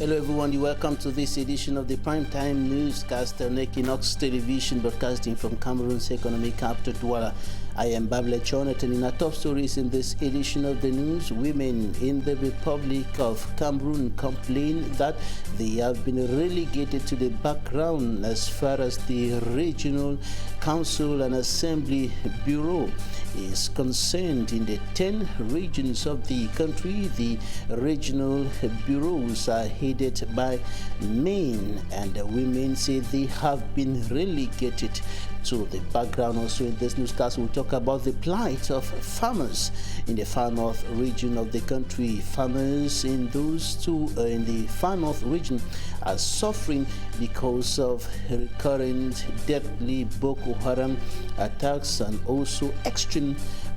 Hello everyone, welcome to this edition of the Primetime Newscast on Equinoxe Television, broadcasting from Cameroon's economic capital, Douala. I am Babla Jonathan. In our top stories in this edition of the news, women in the Republic of Cameroon complain that they have been relegated to the background as far as the Regional Council and Assembly Bureau is concerned. In the 10 regions of the country, the regional bureaus are headed by men, and the women say they have been relegated to the background. Also in this newscast, we'll talk about the plight of farmers in the far north region of the country. Farmers in the far north region are suffering because of recurrent deadly Boko Haram attacks and also extreme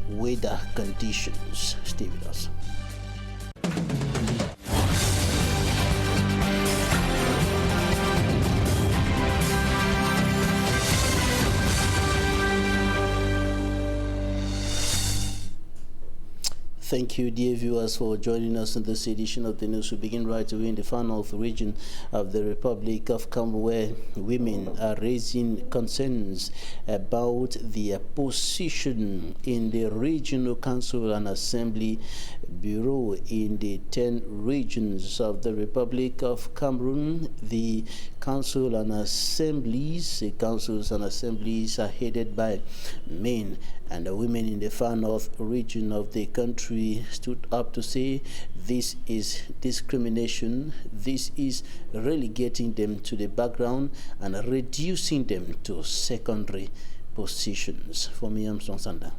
weather conditions. Stay with us. Thank you, dear viewers, for joining us in this edition of the news. We begin right away in the far north region of the Republic of Congo, where women are raising concerns about their position in the Regional Council and Assembly Bureau in the 10 regions of the Republic of Cameroon. The councils and assemblies are headed by men, and the women in the far north region of the country stood up to say this is discrimination, this is relegating them to the background and reducing them to secondary positions. For me, I'm Sonsanda.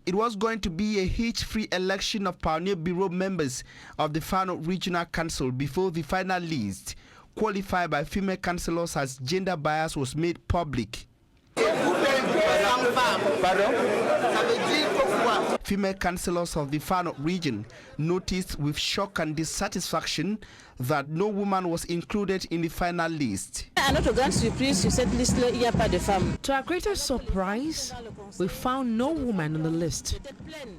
It was going to be a hitch-free election of Pioneer Bureau members of the final Regional Council before the final list, qualified by female councillors as gender bias, was made public. Female councillors of the final region noticed with shock and dissatisfaction that no woman was included in the final list. To our greatest surprise, we found no woman on the list,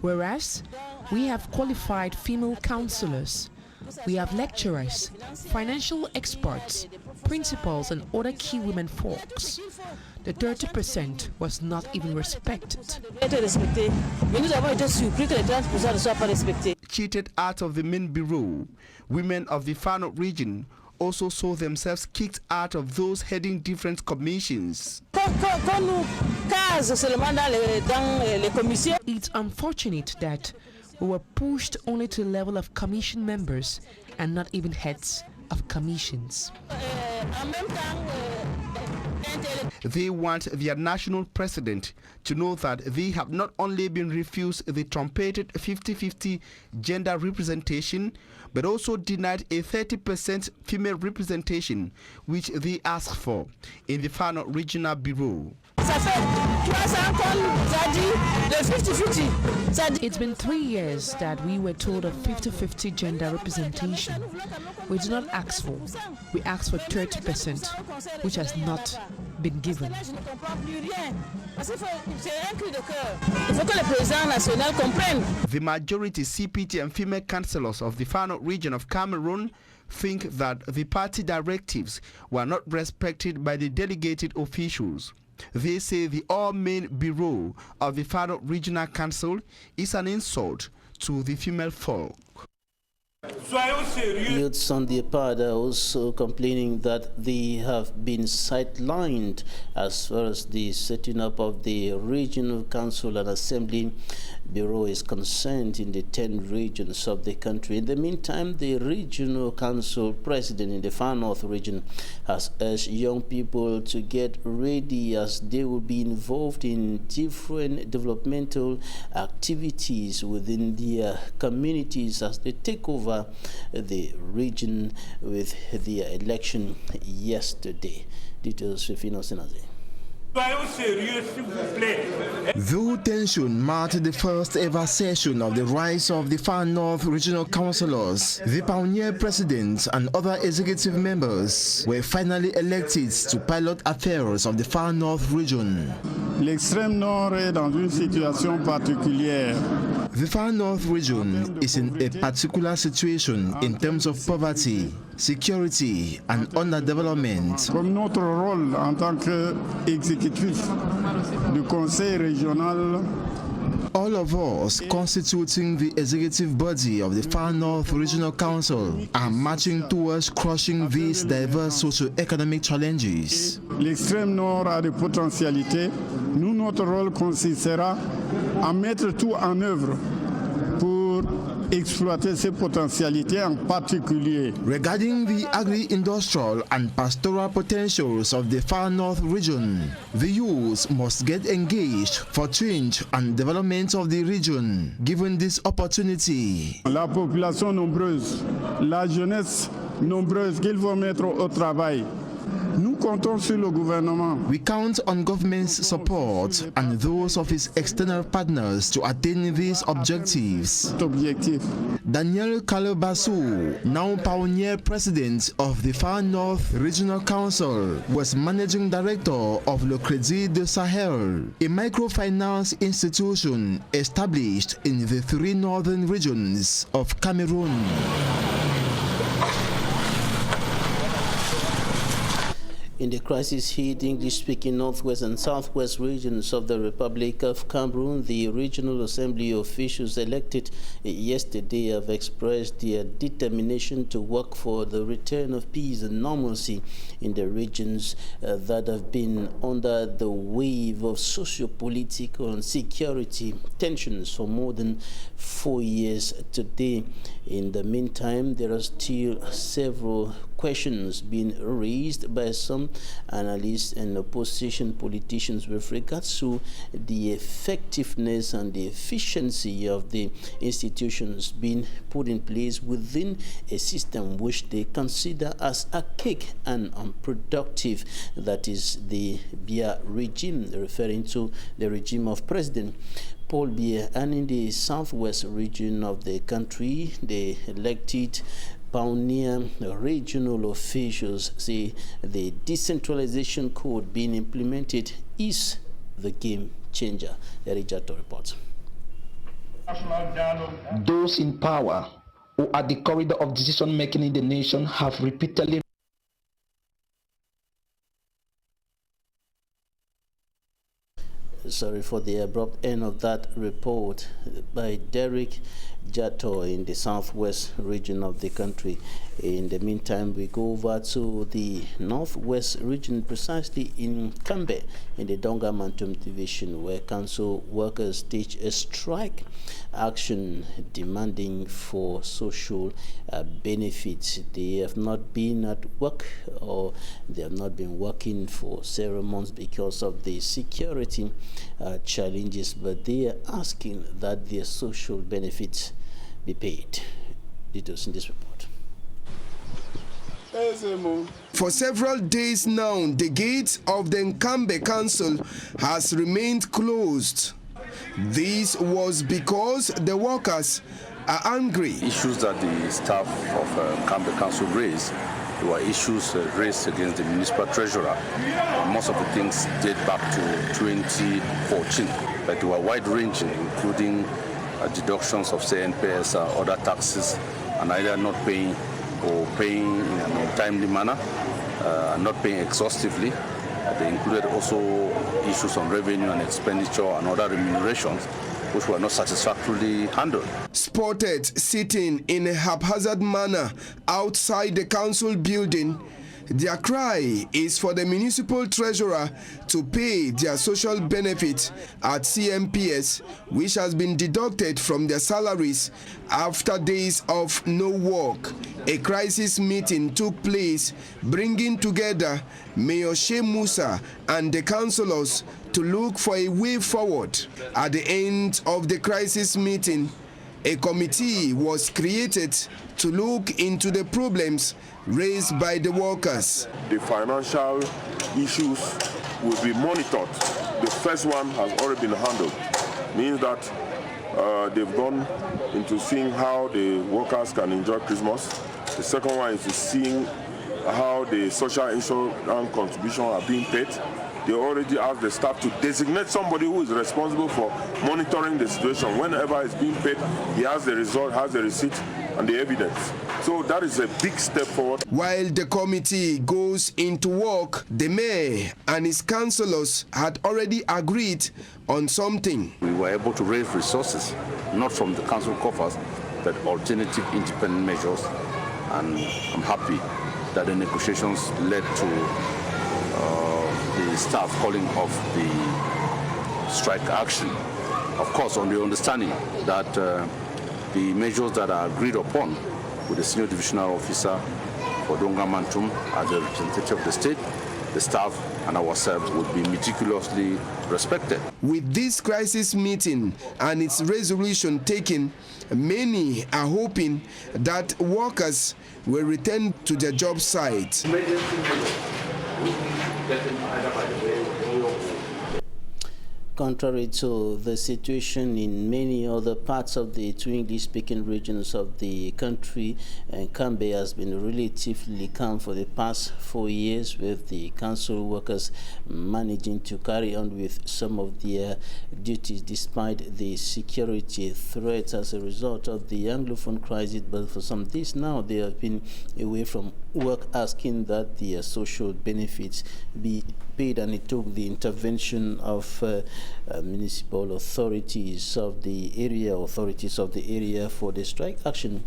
whereas we have qualified female councillors. We have lecturers, financial experts, principals, and other key women folks. The 30% was not even respected. Cheated out of the main bureau, women of the final region also saw themselves kicked out of those heading different commissions. It's unfortunate that we were pushed only to the level of commission members and not even heads of commissions. They want their national president to know that they have not only been refused the trumpeted 50-50 gender representation, but also denied a 30% female representation, which they asked for in the final regional bureau. It's been 3 years that we were told of 50-50 gender representation. We did not ask for. We asked for 30%, which has not been given. The majority CPT and female councillors of the final region of Cameroon think that the party directives were not respected by the delegated officials. They say the all-male bureau of the final regional council is an insult to the female folk. Youths on their part are also complaining that they have been sidelined as far as the setting up of the Regional Council and Assembly Bureau is concerned in the 10 regions of the country. In the meantime, the Regional Council President in the far north region has urged young people to get ready as they will be involved in different developmental activities within their communities as they take over the region with their election yesterday. Details with Equinoxe Tv. Though tension marked the first ever session of the rise of the Far North Regional Councillors, the pioneer president and other executive members were finally elected to pilot affairs of the Far North region. L'extrême nord est dans une situation particulière. The Far North region is in a particular situation in terms of poverty, security and underdevelopment. Comme notre rôle en tant qu'exécutif du Conseil régional, all of us constituting the executive body of the Far North Regional Council are marching towards crushing these diverse socio-economic challenges. L'extrême nord a des potentialités. Nous, notre rôle consistera à mettre tout en œuvre pour exploiter ces potentialités en particulier. Regarding the agri-industrial and pastoral potentials of the Far North region, the youth must get engaged for change and development of the region, given this opportunity. La population nombreuse, la jeunesse nombreuse qu'ils vont mettre au travail. Nous comptons sur le gouvernement. We count on government's support and those of its external partners to attain these objectives. Daniel Kalobasu, now pioneer president of the Far North Regional Council, was managing director of Le Crédit du Sahel, a microfinance institution established in the 3 northern regions of Cameroon. In the crisis-hit English-speaking northwest and southwest regions of the Republic of Cameroon, the Regional Assembly officials elected yesterday have expressed their determination to work for the return of peace and normalcy in the regions that have been under the wave of socio-political and security tensions for more than 4 years today. In the meantime, there are still several questions being raised by some analysts and opposition politicians with regards to the effectiveness and the efficiency of the institutions being put in place within a system which they consider as archaic and unproductive. That is the Biya regime, referring to the regime of President Paul Biya. And in the southwest region of the country, the elected pioneer regional officials say the decentralization code being implemented is the game changer. The Rijato reports. Those in power who are the corridor of decision making in the nation have repeatedly sorry for the abrupt end of that report by Derek Jato in the southwest region of the country. In the meantime, we go over to the northwest region, precisely in Kambe, in the Donga Mantum division, where council workers stage a strike action demanding for social benefits. They have not been at work, or they have not been working for several months because of the security challenges, but they are asking that their social benefits be paid. Details in this report. For several days now, the gate of the Nkambe Council has remained closed. This was because the workers are angry. Issues that the staff of Nkambe Council raised were issues raised against the municipal treasurer. Most of the things date back to 2014, but they were wide-ranging, including deductions of CNPS, other taxes, and either not paying or paying in an untimely manner, not paying exhaustively. They included also issues on revenue and expenditure and other remunerations, which were not satisfactorily handled. Spotted sitting in a haphazard manner outside the council building, their cry is for the municipal treasurer to pay their social benefit at CMPS, which has been deducted from their salaries after days of no work. A crisis meeting took place, bringing together Mayor Shea Musa and the councillors to look for a way forward. At the end of the crisis meeting, a committee was created to look into the problems raised by the workers. The financial issues will be monitored. The first one has already been handled. Means that they've gone into seeing how the workers can enjoy Christmas. The second one is to seeing how the social insurance contributions are being paid. they already asked the staff to designate somebody who is responsible for monitoring the situation. Whenever it's being paid, he has the result, has the receipt, and the evidence. So that is a big step forward. While the committee goes into work, the mayor and his councillors had already agreed on something. We were able to raise resources, not from the council coffers, but alternative independent measures, and I'm happy that the negotiations led to the staff calling off the strike action. Of course, on the understanding that the measures that are agreed upon with the senior divisional officer for Donga Mantum as the representative of the state, the staff and ourselves would be meticulously respected. With this crisis meeting and its resolution taken, many are hoping that workers will return to their job sites. Contrary to the situation in many other parts of the two English-speaking regions of the country, Cambe has been relatively calm for the past 4 years, with the council workers managing to carry on with some of their duties despite the security threats as a result of the Anglophone crisis. But for some days now, they have been away from work, asking that the social benefits be paid, and it took the intervention of municipal authorities of the area for the strike action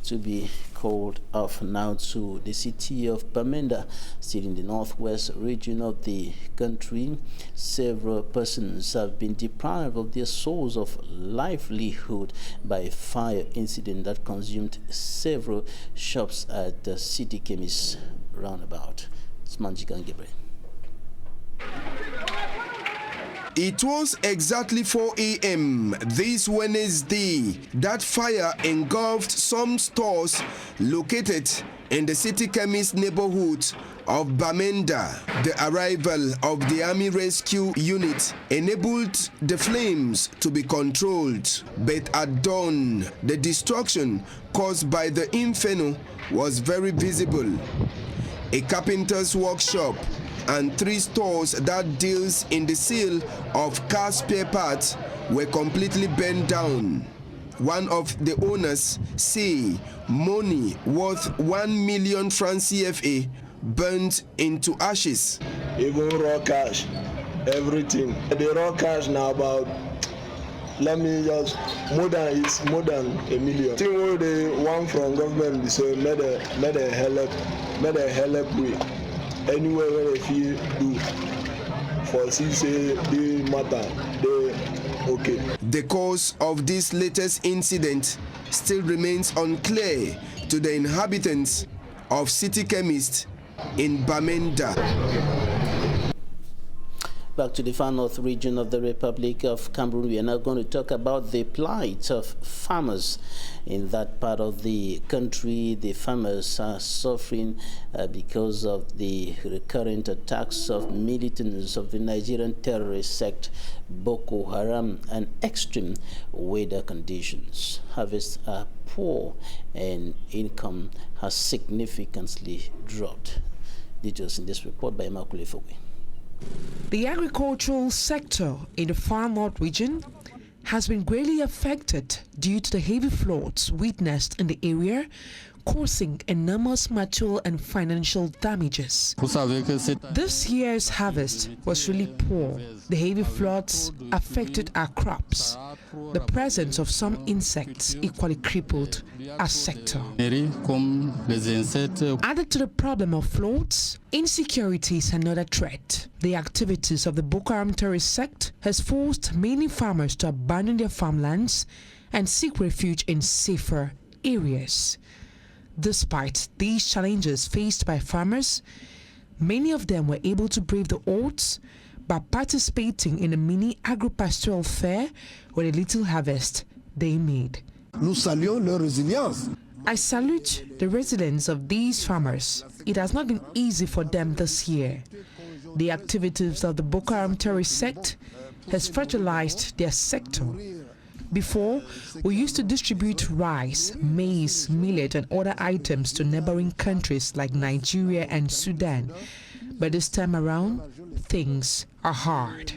to be called off. Now to the city of Bamenda, still in the northwest region of the country. Several persons have been deprived of their source of livelihood by a fire incident that consumed several shops at the city Chemist roundabout. It's Manjikan Gabriel. It was exactly 4 a.m. this Wednesday that fire engulfed some stores located in the city Chemist neighborhood of Bamenda. The arrival of the Army Rescue Unit enabled the flames to be controlled, but at dawn, the destruction caused by the inferno was very visible. A carpenter's workshop and 3 stores that deals in the sale of car spare parts were completely burned down. One of the owners say money worth 1 million francs CFA burnt into ashes. Even raw cash, everything. The raw cash now about, let me just, more than a million. Thing what they want from government, so made a help way. Anywhere where they feel do for since they matter, they okay. The cause of this latest incident still remains unclear to the inhabitants of City Chemist in Bamenda. Back to the far north region of the Republic of Cameroon, we are now going to talk about the plight of farmers in that part of the country. The farmers are suffering because of the recurrent attacks of militants of the Nigerian terrorist sect Boko Haram and extreme weather conditions. Harvests are poor and income has significantly dropped. Details in this report by Makule Fowe. The agricultural sector in the far north region has been greatly affected due to the heavy floods witnessed in the area, causing enormous material and financial damages. This year's harvest was really poor. The heavy floods affected our crops. The presence of some insects equally crippled our sector. Added to the problem of floods, insecurity is another threat. The activities of the Boko Haram terrorist sect has forced many farmers to abandon their farmlands and seek refuge in safer areas. Despite these challenges faced by farmers, many of them were able to brave the odds by participating in a mini agro-pastoral fair with a little harvest they made. Nous saluons leur résilience. I salute the resilience of these farmers. It has not been easy for them this year. The activities of the Boko Haram terrorist sect has fragilized their sector. Before, we used to distribute rice, maize, millet and other items to neighboring countries like Nigeria and Sudan. But this time around, things are hard.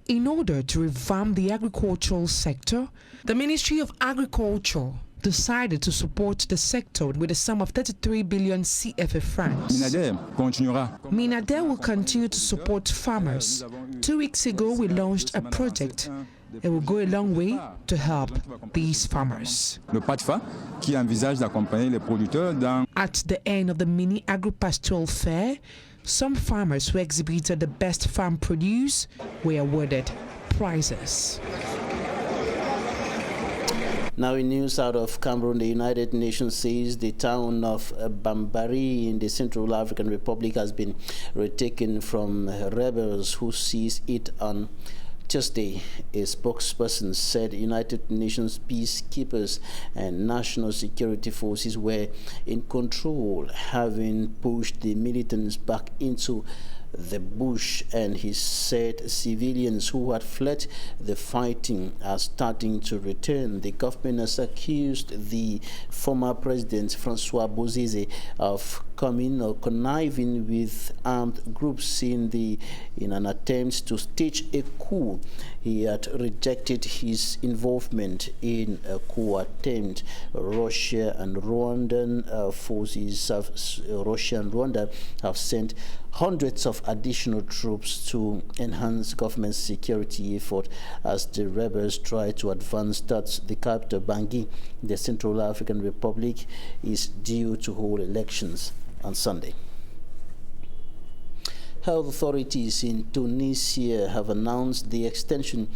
In order to revamp the agricultural sector, the Ministry of Agriculture decided to support the sector with a sum of 33 billion CFA francs. Minader will continue to support farmers. 2 weeks ago, we launched a project. It will go a long way to help these farmers. At the end of the mini agro-pastoral fair, some farmers who exhibited the best farm produce were awarded prizes. Now in news out of Cameroon, the United Nations says the town of Bambari in the Central African Republic has been retaken from rebels who seized it on Tuesday. A spokesperson said United Nations peacekeepers and national security forces were in control, having pushed the militants back into the bush, and he said civilians who had fled the fighting are starting to return. The government has accused the former president Francois Bozize of coming or conniving with armed groups in an attempt to stage a coup. He had rejected his involvement in a coup attempt. Russia and Rwandan Rwanda have sent hundreds of additional troops to enhance government security effort as the rebels try to advance towards the capital Bangui. The Central African Republic is due to hold elections on Sunday. Health authorities in Tunisia have announced the extension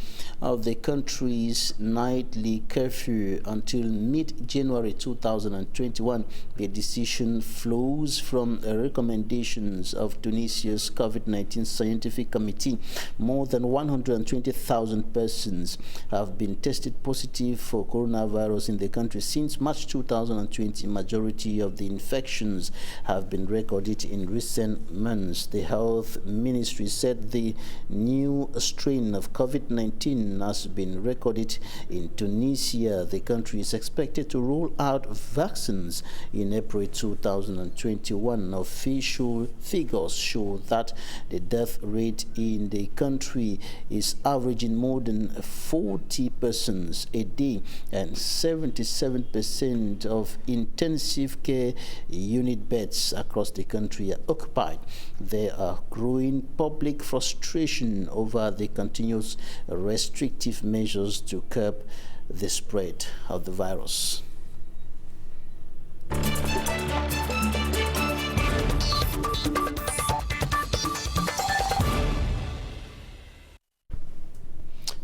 of the country's nightly curfew until mid-January 2021. The decision flows from recommendations of Tunisia's COVID-19 Scientific Committee. More than 120,000 persons have been tested positive for coronavirus in the country since March 2020. Majority of the infections have been recorded in recent months. The Health Ministry said the new strain of COVID-19 has been recorded in Tunisia. The country is expected to roll out vaccines in April 2021. Official figures show that the death rate in the country is averaging more than 40 persons a day, and 77% of intensive care unit beds across the country are occupied. There are growing public frustration over the continuous restrictive measures to curb the spread of the virus.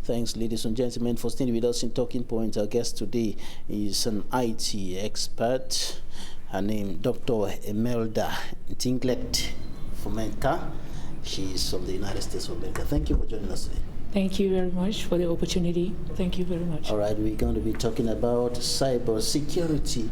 Thanks, ladies and gentlemen, for staying with us in Talking Point. Our guest today is an IT expert. Her name, Dr. Imelda Tinglet Fomenka. She is from the United States of America. Thank you for joining us today. Thank you very much for the opportunity. Thank you very much. All right, we're going to be talking about cyber security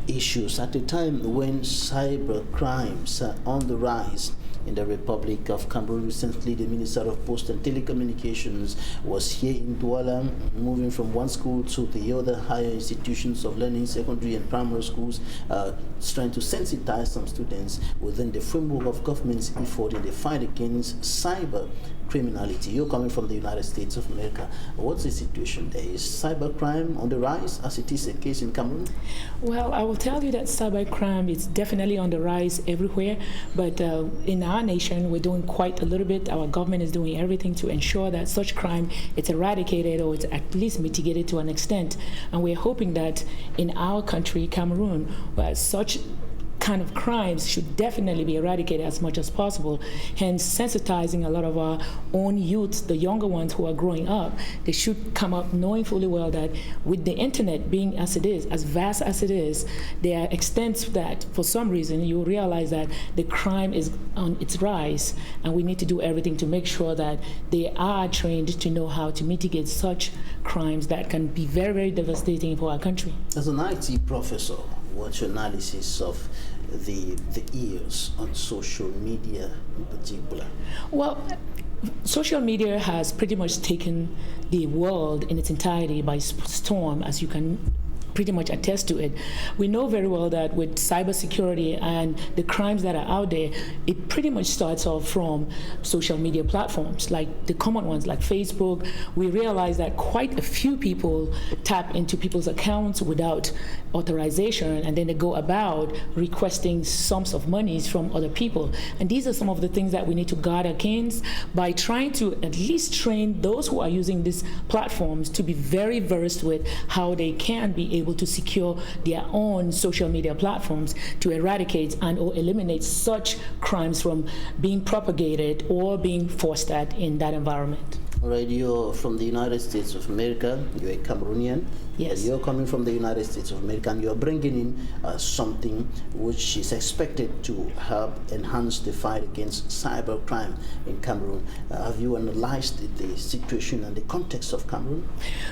issues at a time when cyber crimes are on the rise in the Republic of Cameroon. Recently, the Minister of Post and Telecommunications was here in Douala, moving from one school to the other higher institutions of learning, secondary and primary schools, trying to sensitize some students within the framework of government's effort in the fight against cyber criminality. You're coming from the United States of America. What's the situation there? Is cybercrime on the rise, as it is the case in Cameroon? Well, I will tell you that cybercrime is definitely on the rise everywhere, but in our nation, we're doing quite a little bit. Our government is doing everything to ensure that such crime is eradicated or it's at least mitigated to an extent. And we're hoping that in our country, Cameroon, where such kind of crimes should definitely be eradicated as much as possible, hence sensitizing a lot of our own youth, the younger ones who are growing up. They should come up knowing fully well that with the internet being as it is, as vast as it is, there are extents that for some reason you realize that the crime is on its rise, and we need to do everything to make sure that they are trained to know how to mitigate such crimes that can be very, very devastating for our country. As an IT professor, what's your analysis of the years on social media in particular? Well, social media has pretty much taken the world in its entirety by storm, as you can pretty much attest to it. We know very well that with cybersecurity and the crimes that are out there, it pretty much starts off from social media platforms, like the common ones like Facebook. We realize that quite a few people tap into people's accounts without authorization, and then they go about requesting sums of monies from other people. And these are some of the things that we need to guard against by trying to at least train those who are using these platforms to be very versed with how they can be able to secure their own social media platforms to eradicate and or eliminate such crimes from being propagated or being fostered in that environment. All right, you're from the United States of America, you're a Cameroonian. Yes. You're coming from the United States of America, and you're bringing in something which is expected to help enhance the fight against cybercrime in Cameroon. Have you analyzed the situation and the context of Cameroon?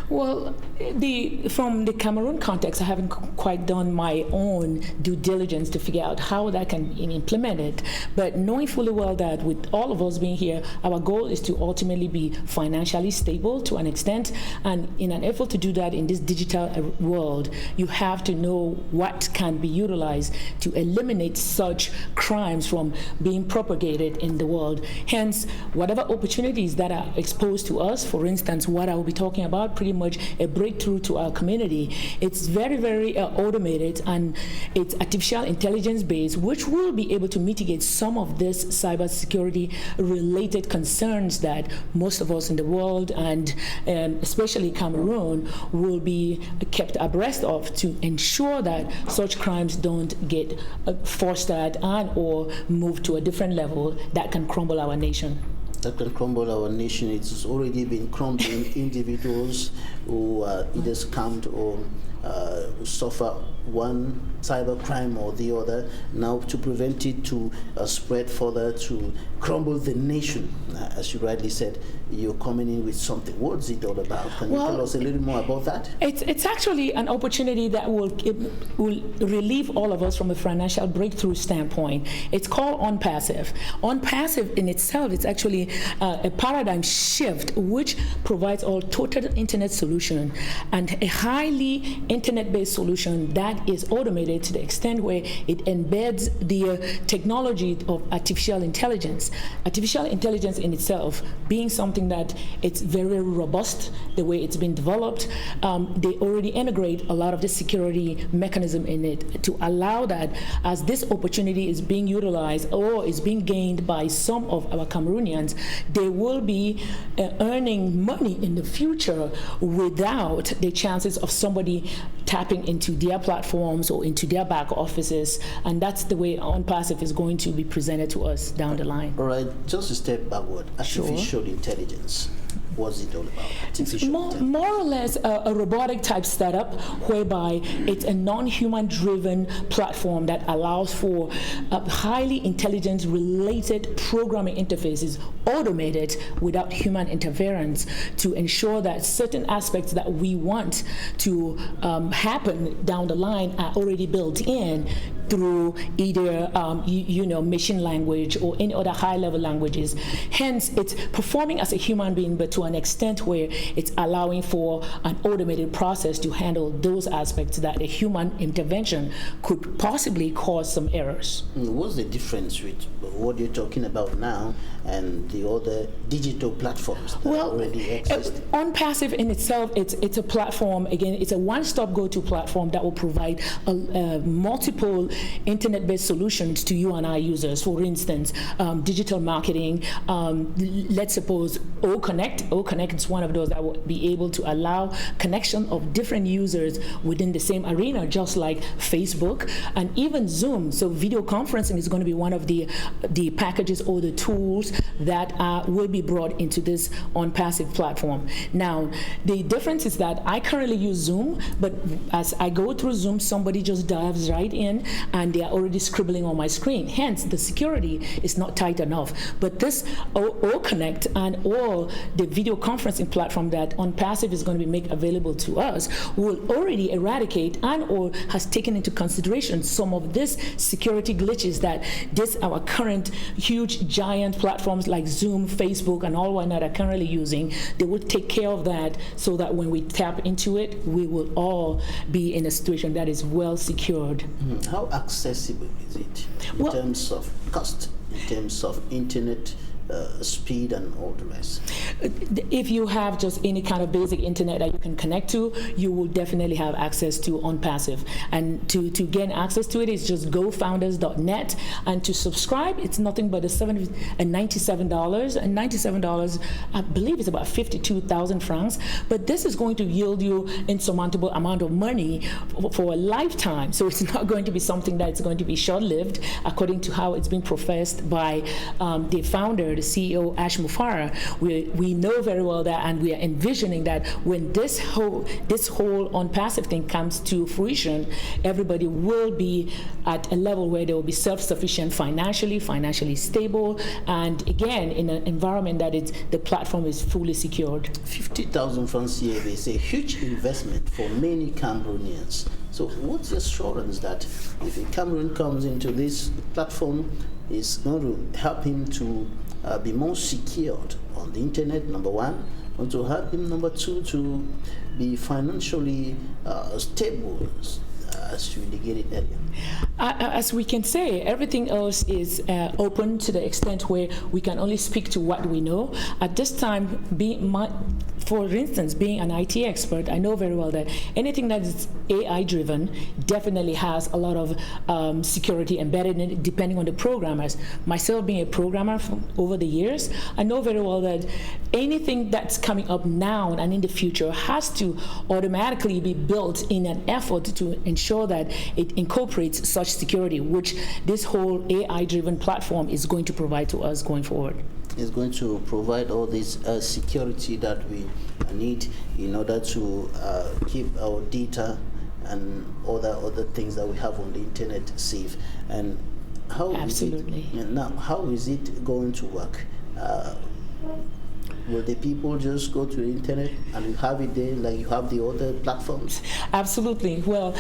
Well, from the Cameroon context, I haven't quite done my own due diligence to figure out how that can be implemented. But knowing fully well that with all of us being here, our goal is to ultimately be financially stable to an extent. And in an effort to do that in this digital world, you have to know what can be utilized to eliminate such crimes from being propagated in the world. Hence, whatever opportunities that are exposed to us, for instance, what I will be talking about, pretty much a breakthrough to our community. It's very, very automated, and it's artificial intelligence based, which will be able to mitigate some of this cybersecurity related concerns that most of us in the world, and especially Cameroon, will be kept abreast of to ensure that such crimes don't get fostered and or moved to a different level that can crumble our nation. That can crumble our nation. It's already been crumbling individuals who either scammed or suffer one cybercrime or the other. Now, to prevent it to spread further, to crumble the nation, as you rightly said, you're coming in with something. What's it all about? Can you tell us a little more about that? It's actually an opportunity that will relieve all of us from a financial breakthrough standpoint. It's called OnPassive. OnPassive in itself is actually a paradigm shift which provides a total internet solution and a highly internet-based solution that is automated to the extent where it embeds the technology of artificial intelligence. Artificial intelligence in itself being something that it's very robust, the way it's been developed. They already integrate a lot of the security mechanism in it to allow that as this opportunity is being utilized or is being gained by some of our Cameroonians, they will be earning money in the future without the chances of somebody tapping into their platforms or into their back offices, and that's the way OnPassive is going to be presented to us down the line. All right, just a step backward. Artificial intelligence. What's it all about? More or less a robotic type setup whereby it's a non-human driven platform that allows for highly intelligence related programming interfaces automated without human interference to ensure that certain aspects that we want to happen down the line are already built in through either machine language or any other high-level languages. Hence, it's performing as a human being, but to an extent where it's allowing for an automated process to handle those aspects that a human intervention could possibly cause some errors. What's the difference with what you're talking about now and the other digital platforms that already exist? OnPassive in itself, it's a platform. Again, it's a one-stop go-to platform that will provide multiple internet-based solutions to you and our users. For instance, digital marketing. Let's suppose OConnect is one of those that will be able to allow connection of different users within the same arena, just like Facebook and even Zoom. So video conferencing is going to be one of the packages or the tools that will be brought into this OnPassive platform. Now, the difference is that I currently use Zoom, but as I go through Zoom, somebody just dives right in and they are already scribbling on my screen. Hence, the security is not tight enough. But this Connect and all the video conferencing platform that OnPassive is going to be made available to us will already eradicate and or has taken into consideration some of this security glitches that our current huge giant platforms like Zoom, Facebook, and all whatnot are currently using. They will take care of that so that when we tap into it, we will all be in a situation that is well secured. How accessible is it in terms of cost, in terms of internet speed and all the rest? If you have just any kind of basic internet that you can connect to, you will definitely have access to OnPassive. And to gain access to it is just gofounders.net, and to subscribe, it's nothing but $97. And $97, I believe, is about 52,000 francs. But this is going to yield you insurmountable amount of money for a lifetime. So it's not going to be something that's going to be short-lived, according to how it's been professed by the founder, the CEO, Ash Mufara. We know very well that, and we are envisioning that when this whole OnPassive thing comes to fruition, everybody will be at a level where they will be self-sufficient financially stable, and again in an environment that the platform is fully secured. 50,000 francs here is a huge investment for many Cameroonians. So what's the assurance that if a Cameroon comes into this platform, it's going to help him to be more secured on the internet, number one, and to help him, number two, to be financially stable, as you indicated earlier? As we can say, everything else is open to the extent where we can only speak to what we know. At this time, for instance, being an IT expert, I know very well that anything that is AI-driven definitely has a lot of security embedded in it, depending on the programmers. Myself being a programmer over the years, I know very well that anything that's coming up now and in the future has to automatically be built in an effort to ensure that it incorporates such security, which this whole AI-driven platform is going to provide to us going forward. Is going to provide all this security that we need in order to keep our data and other things that we have on the internet safe. And how Absolutely. How is it going to work? Will the people just go to the internet and you have it there like you have the other platforms? Absolutely. Well,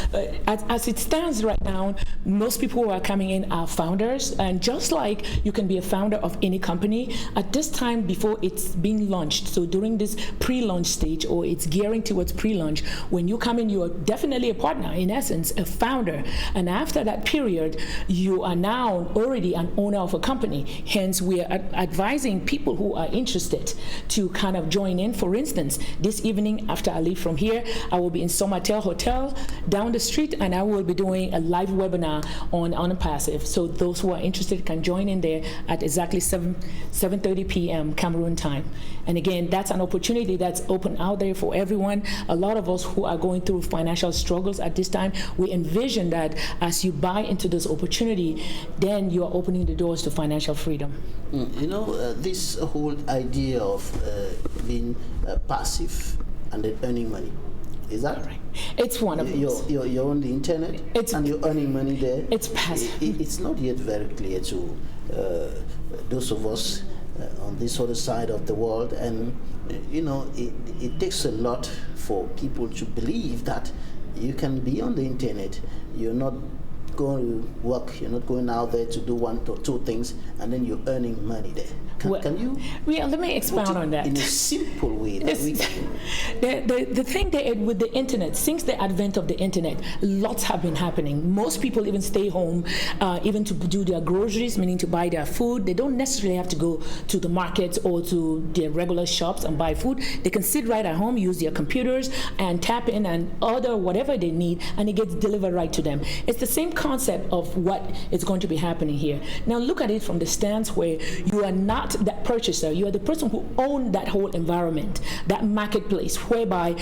as it stands right now, most people who are coming in are founders, and just like you can be a founder of any company, at this time before it's being launched, so during this pre-launch stage, or it's gearing towards pre-launch, when you come in, you are definitely a partner, in essence, a founder. And after that period, you are now already an owner of a company. Hence, we are advising people who are interested to kind of join in. For instance, this evening after I leave from here, I will be in Somatel Hotel down the street, and I will be doing a live webinar on OnPassive. So those who are interested can join in there at exactly 7:30 p.m. Cameroon time. And again, that's an opportunity that's open out there for everyone. A lot of us who are going through financial struggles at this time, we envision that as you buy into this opportunity, then you are opening the doors to financial freedom. You know, this whole idea of being passive and then earning money, is that right? It's one of those. You're on the internet and you're earning money there. It's passive. It's not yet very clear to those of us on this other side of the world, and you know, it takes a lot for people to believe that you can be on the internet, you're not going to work, you're not going out there to do one or two things, and then you're earning money there. Can you? Yeah, let me expound on that. In a simple way. The thing that with the internet, since the advent of the internet, lots have been happening. Most people even stay home, even to do their groceries, meaning to buy their food. They don't necessarily have to go to the markets or to their regular shops and buy food. They can sit right at home, use their computers, and tap in and order whatever they need, and it gets delivered right to them. It's the same concept of what is going to be happening here. Now look at it from the stance where you are not that purchaser, you are the person who owns that whole environment, that marketplace, whereby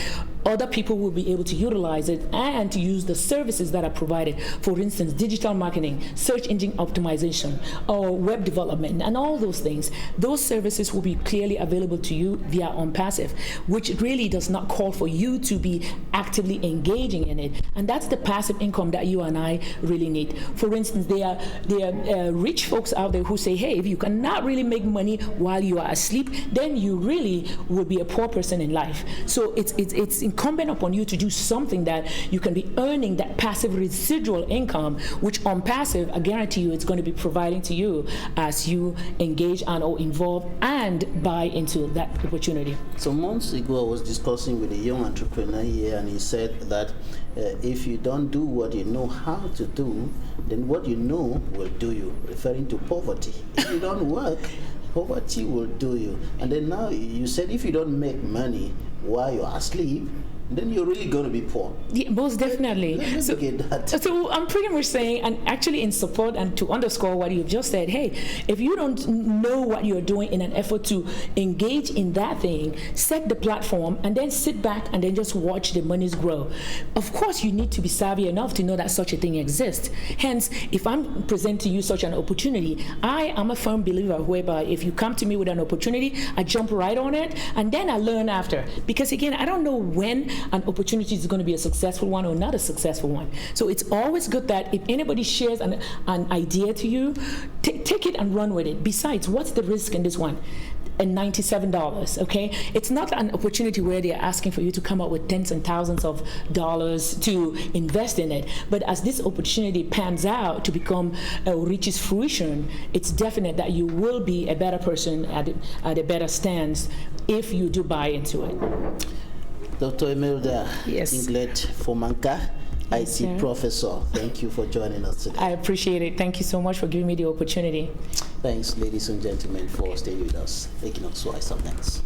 other people will be able to utilize it and to use the services that are provided. For instance, digital marketing, search engine optimization, or web development, and all those things. Those services will be clearly available to you via OnPassive, which really does not call for you to be actively engaging in it. And that's the passive income that you and I really need. For instance, there are rich folks out there who say, hey, if you cannot really make money while you are asleep, then you really will be a poor person in life. So it's incumbent upon you to do something that you can be earning that passive residual income, which OnPassive, I guarantee you, it's going to be providing to you as you engage and or involve and buy into that opportunity. So months ago, I was discussing with a young entrepreneur here, and he said that if you don't do what you know how to do, then what you know will do you, referring to poverty. If you don't work, poverty will do you. And then now you said if you don't make money while you're asleep, then you're really going to be poor. Yeah, most definitely. So I'm pretty much saying, and actually in support and to underscore what you've just said, hey, if you don't know what you're doing in an effort to engage in that thing, set the platform and then sit back and then just watch the monies grow. Of course, you need to be savvy enough to know that such a thing exists. Hence, if I'm presenting you such an opportunity, I am a firm believer whereby if you come to me with an opportunity, I jump right on it and then I learn after. Because again, I don't know when an opportunity is going to be a successful one or not a successful one. So it's always good that if anybody shares an idea to you, take it and run with it. Besides, what's the risk in this one? And $97, okay? It's not an opportunity where they're asking for you to come up with tens and thousands of dollars to invest in it. But as this opportunity pans out to become reaches fruition, it's definite that you will be a better person at a better stance if you do buy into it. Dr. Imelda Yes. Inglet Fomanka, Yes, IT sir. professor. Thank you for joining us today. I appreciate it. Thank you so much for giving me the opportunity. Thanks, ladies and gentlemen, for staying with us. Equinoxe Tv.